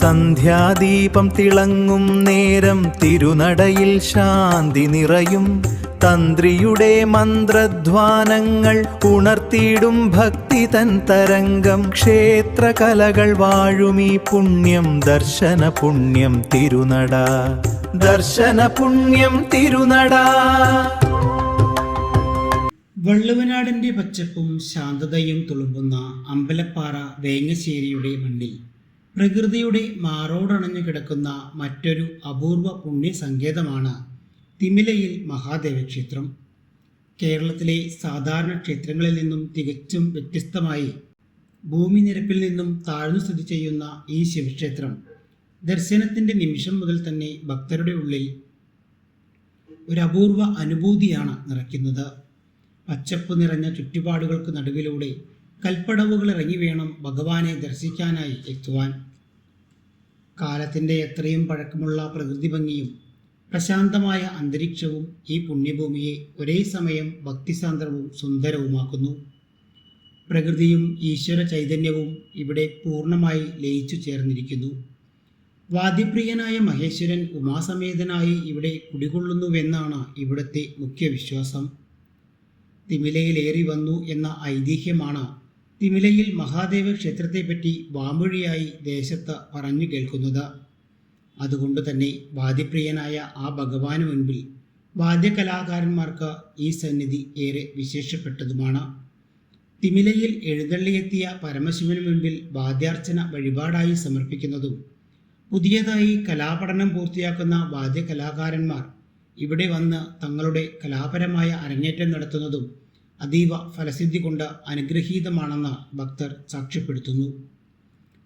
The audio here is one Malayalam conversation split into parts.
സന്ധ്യാദീപം തിളങ്ങും നേരം തിരുനടയിൽ ശാന്തി നിറയും. തന്ത്രിയുടെ മന്ത്രധ്വാനങ്ങൾ ഉണർത്തിയിടും ഭക്തി തൻ തരംഗം. ക്ഷേത്രകലകൾ വാഴുമീ പുണ്യം ദർശന പുണ്യം തിരുനട, ദർശന പുണ്യം തിരുനട. വള്ളുവനാടിന്റെ പച്ചപ്പും ശാന്തതയും തുളുമ്പുന്ന അമ്പലപ്പാറ വേങ്ങശ്ശേരിയുടെ മണ്ണിൽ പ്രകൃതിയുടെ മാറോടണഞ്ഞു കിടക്കുന്ന മറ്റൊരു അപൂർവ പുണ്യസങ്കേതമാണ് തിമിലയിൽ മഹാദേവ ക്ഷേത്രം. കേരളത്തിലെ സാധാരണ ക്ഷേത്രങ്ങളിൽ നിന്നും തികച്ചും വ്യത്യസ്തമായി ഭൂമി നിരപ്പിൽ നിന്നും താഴ്ന്നു സ്ഥിതി ചെയ്യുന്ന ഈ ശിവക്ഷേത്രം ദർശനത്തിൻ്റെ നിമിഷം മുതൽ തന്നെ ഭക്തരുടെ ഉള്ളിൽ ഒരു അപൂർവ അനുഭൂതിയാണ് നിറയ്ക്കുന്നത്. പച്ചപ്പ് നിറഞ്ഞ ചുറ്റുപാടുകൾക്ക് നടുവിലൂടെ കൽപ്പടവുകൾ ഇറങ്ങി വേണം ഭഗവാനെ ദർശിക്കാനായി എത്തുവാൻ. കാലത്തിൻ്റെ എത്രയും പഴക്കമുള്ള പ്രകൃതി ഭംഗിയും പ്രശാന്തമായ അന്തരീക്ഷവും ഈ പുണ്യഭൂമിയെ ഒരേ സമയം ഭക്തിസാന്ദ്രവും സുന്ദരവുമാക്കുന്നു. പ്രകൃതിയും ഈശ്വര ചൈതന്യവും ഇവിടെ പൂർണ്ണമായി ലയിച്ചു ചേർന്നിരിക്കുന്നു. വാദ്യപ്രിയനായ മഹേശ്വരൻ ഉമാസമേതനായി ഇവിടെ കുടികൊള്ളുന്നുവെന്നാണ് ഇവിടുത്തെ മുഖ്യ വിശ്വാസം. തിമിലയിലേറി വന്നു എന്ന ഐതിഹ്യമാണ് തിമിലയിൽ മഹാദേവ ക്ഷേത്രത്തെപ്പറ്റി വാമൊഴിയായി ദേശത്ത് പറഞ്ഞു കേൾക്കുന്നത്. അതുകൊണ്ട് തന്നെ വാദ്യപ്രിയനായ ആ ഭഗവാന് മുൻപിൽ വാദ്യകലാകാരന്മാർക്ക് ഈ സന്നിധി ഏറെ വിശേഷപ്പെട്ടതുമാണ്. തിമിലയിൽ എഴുന്നള്ളിയെത്തിയ പരമശിവന് മുൻപിൽ വാദ്യാർച്ചന വഴിപാടായി സമർപ്പിക്കുന്നതും പുതിയതായി കലാപഠനം പൂർത്തിയാക്കുന്ന വാദ്യകലാകാരന്മാർ ഇവിടെ വന്ന് തങ്ങളുടെ കലാപരമായ അരങ്ങേറ്റം നടത്തുന്നതും അതീവ ഫലസിദ്ധി കൊണ്ട് അനുഗ്രഹീതമാണെന്ന് ഭക്തർ സാക്ഷ്യപ്പെടുത്തുന്നു.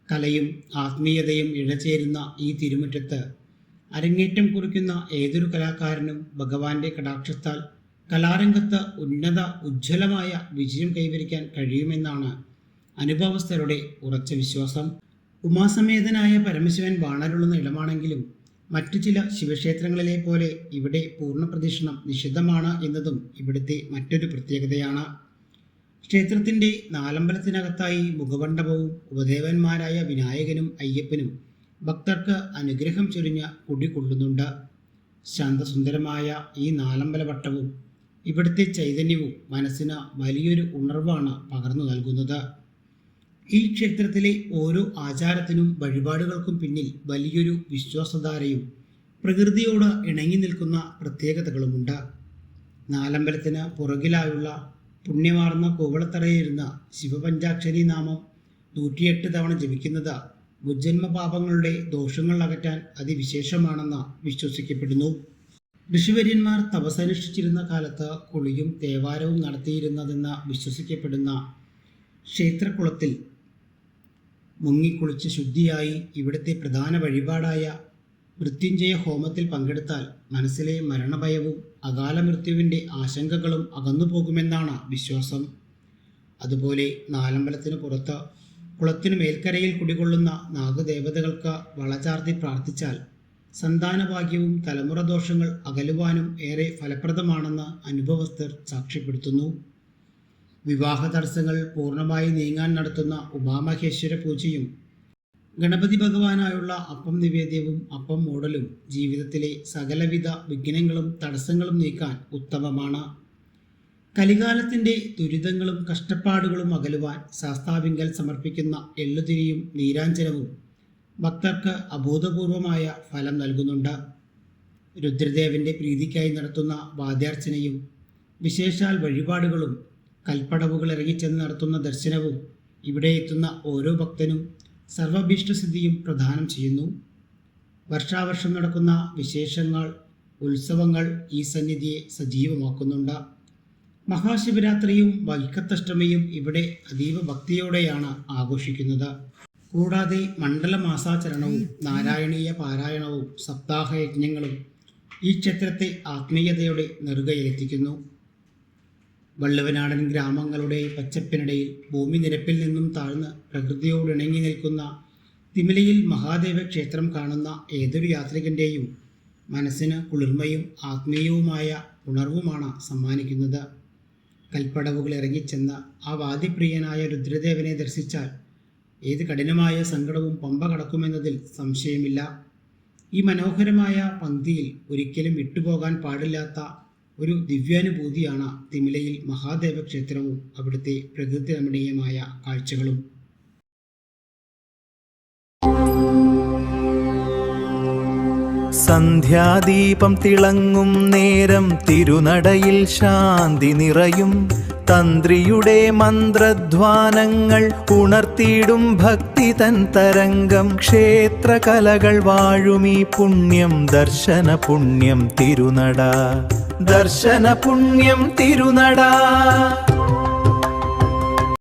കലയും ആത്മീയതയും ഇഴചേരുന്ന ഈ തിരുമുറ്റത്ത് അരങ്ങേറ്റം കുറിക്കുന്ന ഏതൊരു കലാകാരനും ഭഗവാന്റെ കടാക്ഷത്താൽ കലാരംഗത്ത് ഉന്നത ഉജ്ജ്വലമായ വിജയം കൈവരിക്കാൻ കഴിയുമെന്നാണ് അനുഭവസ്ഥരുടെ ഉറച്ച വിശ്വാസം. ഉമാസമേതനായ പരമശിവൻ വാണരുളുന്ന ഇടമാണെങ്കിലും മറ്റു ചില ശിവക്ഷേത്രങ്ങളിലെ പോലെ ഇവിടെ പൂർണ്ണപ്രദക്ഷിണം നിഷിദ്ധമാണ് എന്നതും ഇവിടുത്തെ മറ്റൊരു പ്രത്യേകതയാണ്. ക്ഷേത്രത്തിൻ്റെ നാലമ്പലത്തിനകത്തായി മുഖമണ്ഡപവും ഉപദേവന്മാരായ വിനായകനും അയ്യപ്പനും ഭക്തർക്ക് അനുഗ്രഹം ചൊരിഞ്ഞ് കുടികൊള്ളുന്നുണ്ട്. ശാന്തസുന്ദരമായ ഈ നാലമ്പലവട്ടവും ഇവിടുത്തെ ചൈതന്യവും മനസ്സിന് വലിയൊരു ഉണർവാണ് പകർന്നു നൽകുന്നത്. ഈ ക്ഷേത്രത്തിലെ ഓരോ ആചാരത്തിനും വഴിപാടുകൾക്കും പിന്നിൽ വലിയൊരു വിശ്വാസധാരയും പ്രകൃതിയോട് ഇണങ്ങി നിൽക്കുന്ന പ്രത്യേകതകളുമുണ്ട്. നാലമ്പലത്തിന് പുറകിലായുള്ള പുണ്യമാർന്ന കോവളത്തറയിരുന്ന ശിവപഞ്ചാക്ഷരി നാമം 108 തവണ ജപിക്കുന്നത് മുജ്ജന്മപാപങ്ങളുടെ ദോഷങ്ങൾ അകറ്റാൻ അതിവിശേഷമാണെന്ന് വിശ്വസിക്കപ്പെടുന്നു. ഋഷിവര്യന്മാർ തപസ്സനുഷ്ഠിച്ചിരുന്ന കാലത്ത് കുളിയും തേവാരവും നടത്തിയിരുന്നതെന്ന് വിശ്വസിക്കപ്പെടുന്ന ക്ഷേത്രക്കുളത്തിൽ മുങ്ങിക്കുളിച്ച് ശുദ്ധിയായി ഇവിടുത്തെ പ്രധാന വഴിപാടായ മൃത്യുഞ്ജയ ഹോമത്തിൽ പങ്കെടുത്താൽ മനസ്സിലെ മരണഭയവും അകാല മൃത്യുവിൻ്റെ ആശങ്കകളും അകന്നുപോകുമെന്നാണ് വിശ്വാസം. അതുപോലെ നാലമ്പലത്തിന് പുറത്ത് കുളത്തിനു മേൽക്കരയിൽ കുടികൊള്ളുന്ന നാഗദേവതകൾക്ക് വളചാർത്തി പ്രാർത്ഥിച്ചാൽ സന്താനഭാഗ്യവും തലമുറ ദോഷങ്ങൾ അകലുവാനും ഏറെ ഫലപ്രദമാണെന്ന് അനുഭവസ്ഥർ സാക്ഷ്യപ്പെടുത്തുന്നു. വിവാഹ തടസ്സങ്ങൾ പൂർണ്ണമായി നീങ്ങാൻ നടത്തുന്ന ഉമാമഹേശ്വര പൂജയും ഗണപതി ഭഗവാനായുള്ള അപ്പം നിവേദ്യവും അപ്പം മൂടലും ജീവിതത്തിലെ സകലവിധ വിഘ്നങ്ങളും തടസ്സങ്ങളും നീക്കാൻ ഉത്തമമാണ്. കലികാലത്തിൻ്റെ ദുരിതങ്ങളും കഷ്ടപ്പാടുകളും അകലുവാൻ ശാസ്താവിങ്കൽ സമർപ്പിക്കുന്ന എള്ളുതിരിയും നീരാഞ്ജനവും ഭക്തർക്ക് അഭൂതപൂർവമായ ഫലം നൽകുന്നുണ്ട്. രുദ്രദേവൻ്റെ പ്രീതിക്കായി നടത്തുന്ന വാദ്യാർച്ചനയും വിശേഷാൽ വഴിപാടുകളും കൽപ്പടവുകൾ ഇറങ്ങിച്ചെന്ന് നടത്തുന്ന ദർശനവും ഇവിടെ എത്തുന്ന ഓരോ ഭക്തനും സർവഭീഷ്ടസിദ്ധിയും പ്രദാനം ചെയ്യുന്നു. വർഷാവർഷം നടക്കുന്ന വിശേഷങ്ങൾ ഉത്സവങ്ങൾ ഈ സന്നിധിയെ സജീവമാക്കുന്നുണ്ട്. മഹാശിവരാത്രിയും വൈക്കത്തഷ്ടമിയും ഇവിടെ അതീവ ഭക്തിയോടെയാണ് ആഘോഷിക്കുന്നത്. കൂടാതെ മണ്ഡലമാസാചരണവും നാരായണീയ പാരായണവും സപ്താഹയജ്ഞങ്ങളും ഈ ക്ഷേത്രത്തെ ആത്മീയതയുടെ നെറുകയിലെത്തിക്കുന്നു. വള്ളുവനാടൻ ഗ്രാമങ്ങളുടെ പച്ചപ്പിനിടയിൽ ഭൂമി നിരപ്പിൽ നിന്നും താഴ്ന്ന് പ്രകൃതിയോടിണങ്ങി നിൽക്കുന്ന തിമിലയിൽ മഹാദേവ ക്ഷേത്രം കാണുന്ന ഏതൊരു യാത്രികൻ്റെയും മനസ്സിന് കുളിർമയും ആത്മീയവുമായ ഉണർവുമാണ് ഏത് കഠിനമായ സങ്കടവും പമ്പ കടക്കുമെന്നതിൽ സംശയമില്ല. ഈ മനോഹരമായ പങ്ക്തിയിൽ ഒരിക്കലും വിട്ടുപോകാൻ പാടില്ലാത്ത ഒരു ദിവ്യാനുഭൂതിയാണ് തിമിലയിൽ മഹാദേവ ക്ഷേത്രവും അവിടുത്തെ പ്രകൃതി രമണീയമായ കാഴ്ചകളും. സന്ധ്യാദീപം തിളങ്ങും നേരം തിരുനടയിൽ ശാന്തി നിറയും. തന്ത്രിയുടെ മന്ത്രധ്വാനങ്ങൾ ഉണർത്തിയിടും ഭക്തി തൻ തരംഗം. ക്ഷേത്രകലകൾ വാഴുമീ പുണ്യം ദർശന പുണ്യം തിരുനട. ദർശന പുണ്യം തിരുനട.